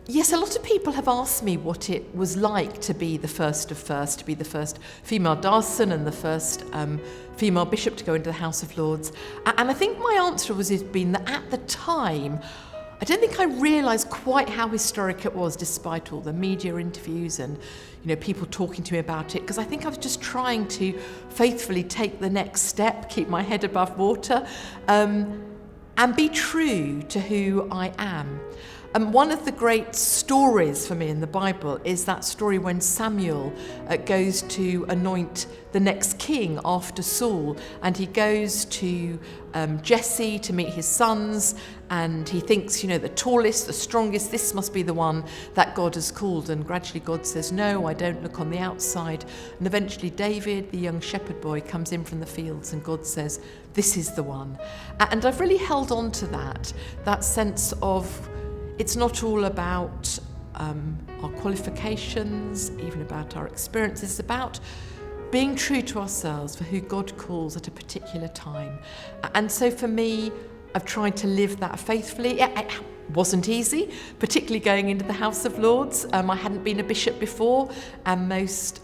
Yes, a lot of people have asked me what it was like to be the first of first, to be the first female diocesan and the first female bishop to go into the House of Lords. And I think my answer has been that at the time, I don't think I realised quite how historic it was, despite all the media interviews and people talking to me about it, because I think I was just trying to faithfully take the next step, keep my head above water, and be true to who I am. And one of the great stories for me in the Bible is that story when Samuel goes to anoint the next king after Saul, and he goes to Jesse to meet his sons, and he thinks, the tallest, the strongest, this must be the one that God has called. And gradually God says, no, I don't look on the outside. And eventually David, the young shepherd boy, comes in from the fields, and God says, this is the one. And I've really held on to that sense of, it's not all about our qualifications, even about our experiences. It's about being true to ourselves for who God calls at a particular time. And so for me, I've tried to live that faithfully. It wasn't easy, particularly going into the House of Lords. I hadn't been a bishop before, and most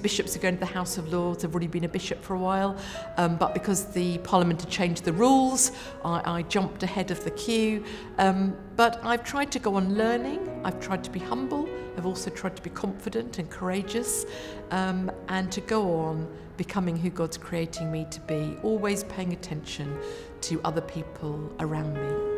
bishops who go into the House of Lords have already been a bishop for a while. But because the Parliament had changed the rules, I jumped ahead of the queue. But I've tried to go on learning. I've tried to be humble. I've also tried to be confident and courageous, and to go on becoming who God's creating me to be, always paying attention to other people around me.